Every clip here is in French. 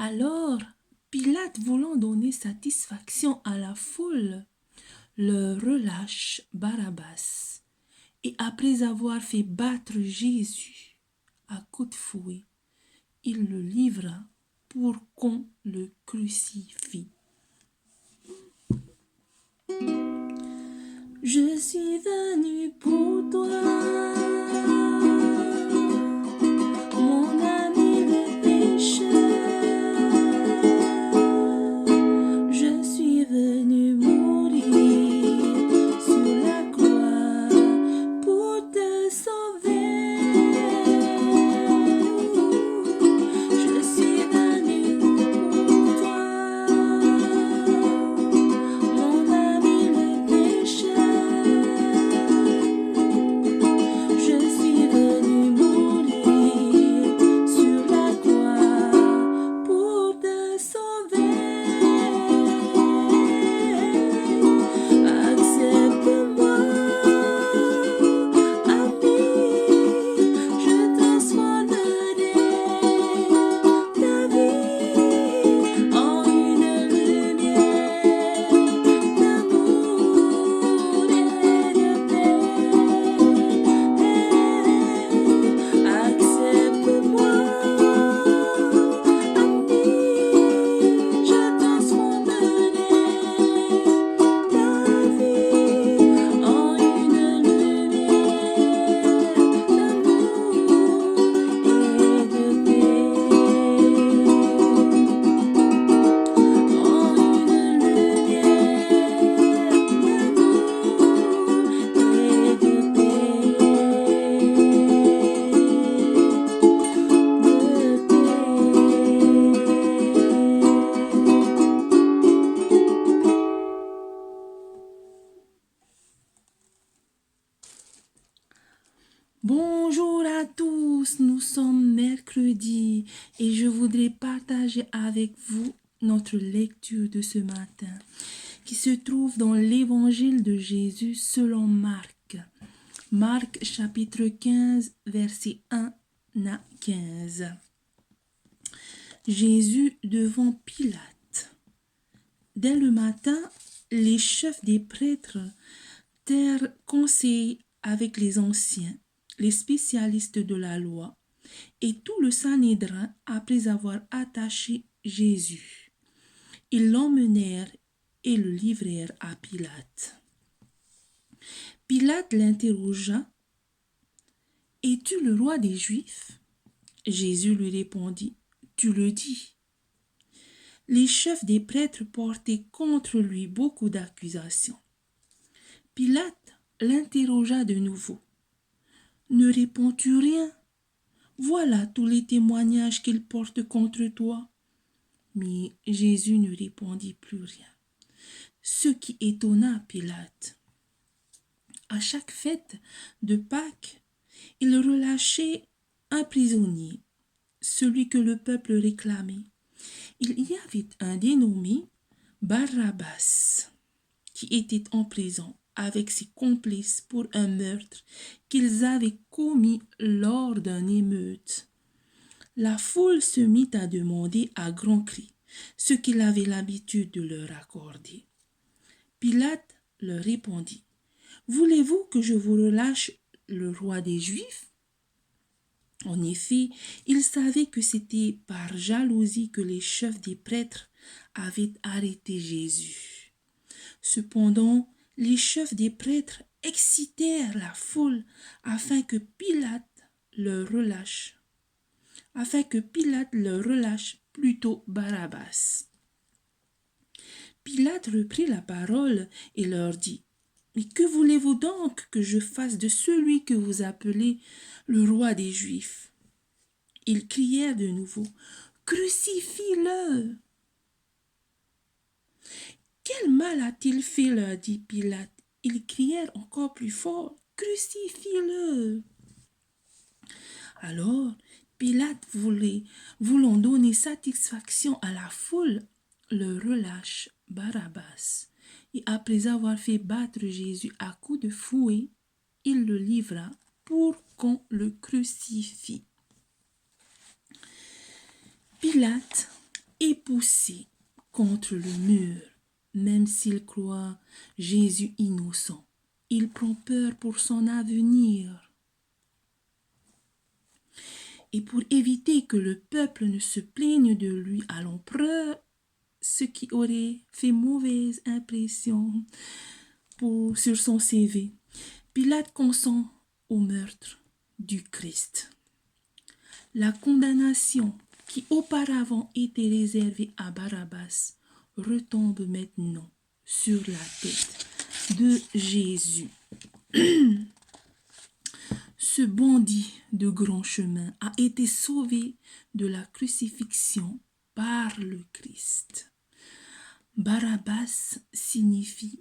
Alors, Pilate, voulant donner satisfaction à la foule, leur relâche Barabbas. Et après avoir fait battre Jésus à coups de fouet, il le livra pour qu'on le crucifie. Je suis venu pour toi, mon ami le pécheur. Je suis venu mourir sur la croix pour te sauver. Je suis venu pour toi, mon ami le pécheur. Je suis venu mourir sur la croix pour te sauver. Accepte-moi, ami, je transformerai ta vie en une lumière d'amour et de paix. Accepte-moi, ami, je transformerai ta vie en une lumière d'amour et de paix. En une lumière Bonjour à tous, nous sommes mercredi et je voudrais partager avec vous notre lecture de ce matin qui se trouve dans l'évangile de Jésus selon Marc. Marc chapitre 15 verset 1 à 15. Jésus devant Pilate. Dès le matin, les chefs des prêtres tinrent conseil avec les anciens, les spécialistes de la loi, et tout le Sanhédrin après avoir attaché Jésus. Ils l'emmenèrent et le livrèrent à Pilate. Pilate l'interrogea. « Es-tu le roi des Juifs ?» Jésus lui répondit. « Tu le dis. » Les chefs des prêtres portaient contre lui beaucoup d'accusations. Pilate l'interrogea de nouveau. « Ne réponds-tu rien? Voilà tous les témoignages qu'il porte contre toi. » Mais Jésus ne répondit plus rien, ce qui étonna Pilate. À chaque fête de Pâques, il relâchait un prisonnier, celui que le peuple réclamait. Il y avait un dénommé Barabbas qui était en prison avec ses complices pour un meurtre qu'ils avaient commis lors d'une émeute. La foule se mit à demander à grands cris ce qu'il avait l'habitude de leur accorder. Pilate leur répondit. « Voulez-vous que je vous relâche le roi des Juifs ?» En effet, il savait que c'était par jalousie que les chefs des prêtres avaient arrêté Jésus. Cependant, les chefs des prêtres excitèrent la foule afin que Pilate leur relâche plutôt Barabbas. Pilate reprit la parole et leur dit. Mais que voulez-vous donc que je fasse de celui que vous appelez le roi des Juifs? Ils crièrent de nouveau, crucifie-le! Quel mal a-t-il fait, leur dit Pilate. Ils crièrent encore plus fort, crucifie-le! Alors Pilate voulant donner satisfaction à la foule, le relâche Barabbas. Et après avoir fait battre Jésus à coups de fouet, il le livra pour qu'on le crucifie. Pilate poussé contre le mur, même s'il croit Jésus innocent. Il prend peur pour son avenir. Et pour éviter que le peuple ne se plaigne de lui à l'empereur, ce qui aurait fait mauvaise impression sur son CV, Pilate consent au meurtre du Christ. La condamnation qui auparavant était réservée à Barabbas retombe maintenant sur la tête de Jésus. Ce bandit de grand chemin a été sauvé de la crucifixion par le Christ. Barabbas signifie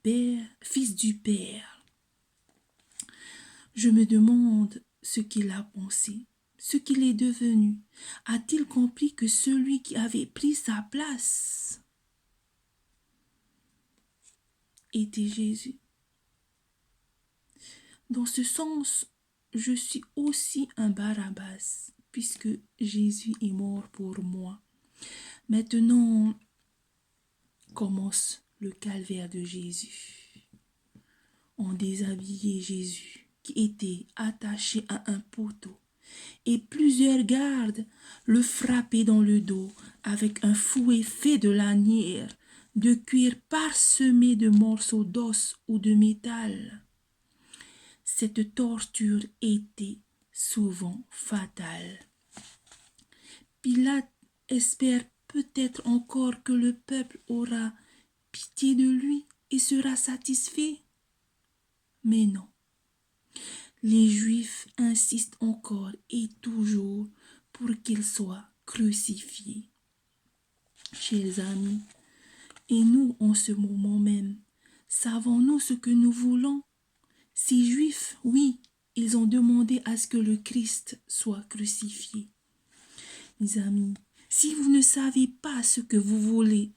père, fils du Père. Je me demande ce qu'il a pensé, ce qu'il est devenu. A-t-il compris que celui qui avait pris sa place était Jésus? Dans ce sens, je suis aussi un Barabbas, puisque Jésus est mort pour moi. Maintenant commence le calvaire de Jésus. On déshabillait Jésus, qui était attaché à un poteau, et plusieurs gardes le frappaient dans le dos avec un fouet fait de lanière, de cuir parsemé de morceaux d'os ou de métal. Cette torture était souvent fatale. Pilate espère peut-être encore que le peuple aura pitié de lui et sera satisfait. Mais non. Les Juifs insistent encore et toujours pour qu'il soit crucifié. Chers amis, et nous en ce moment même, savons-nous ce que nous voulons? Ces Juifs, oui, ils ont demandé à ce que le Christ soit crucifié. Mes amis, si vous ne savez pas ce que vous voulez,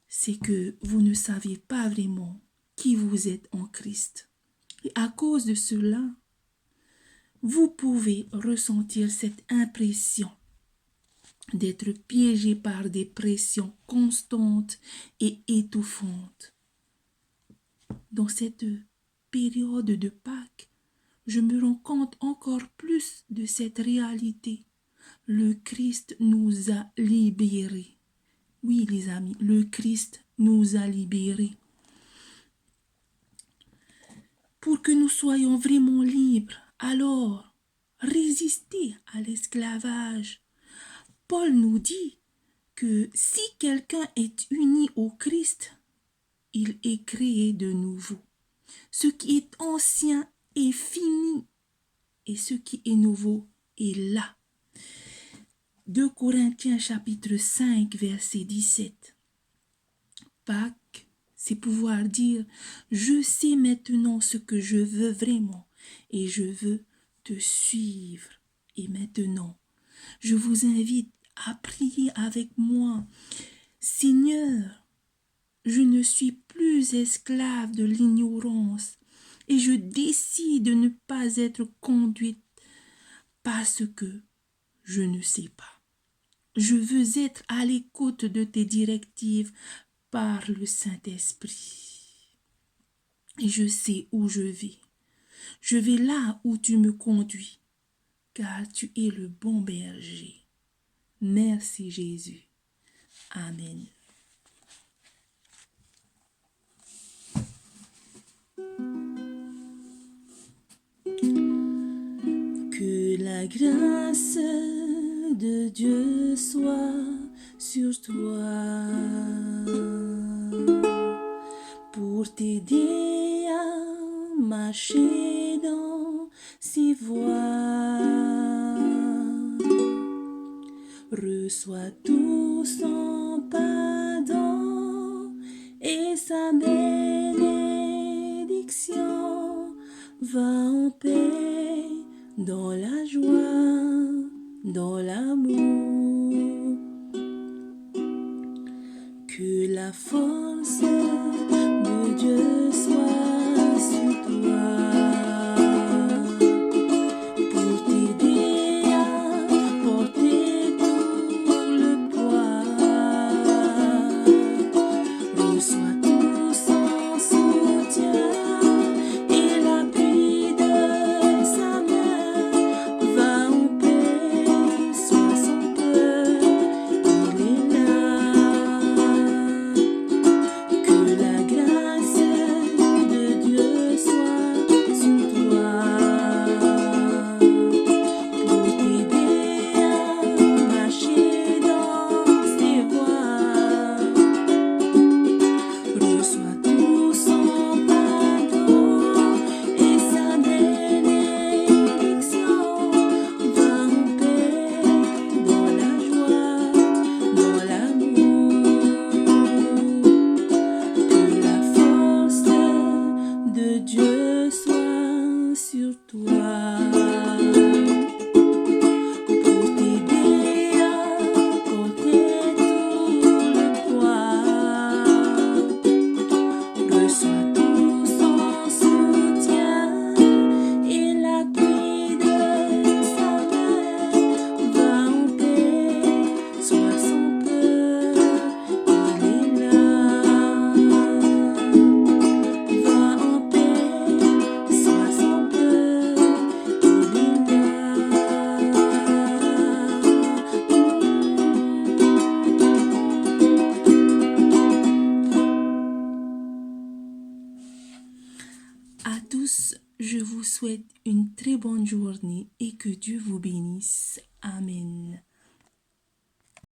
c'est que vous ne savez pas vraiment qui vous êtes en Christ. Et à cause de cela, vous pouvez ressentir cette impression d'être piégé par des pressions constantes et étouffantes. Dans cette période de Pâques, je me rends compte encore plus de cette réalité. Le Christ nous a libérés. Oui, les amis, le Christ nous a libérés. Pour que nous soyons vraiment libres, alors résistez à l'esclavage. Paul nous dit que si quelqu'un est uni au Christ, il est créé de nouveau. Ce qui est ancien est fini et ce qui est nouveau est là. 2 Corinthiens chapitre 5 verset 17. Pâques, c'est pouvoir dire « Je sais maintenant ce que je veux vraiment et je veux te suivre. » Et maintenant, je vous invite à prier avec moi. Seigneur, je ne suis plus esclave de l'ignorance et je décide de ne pas être conduite parce que je ne sais pas. Je veux être à l'écoute de tes directives par le Saint-Esprit. Et je sais où je vais. Je vais là où tu me conduis, car tu es le bon berger. Merci Jésus. Amen. Que la grâce de Dieu soit sur toi pour t'aider à marcher dans ses voies. Reçois tout son pardon et sa bénédiction. Va en paix dans la joie, dans l'amour. Que la force de Dieu soit sur toi pour t'aider à porter tout le poids. tous, je vous souhaite une très bonne journée et que Dieu vous bénisse. Amen.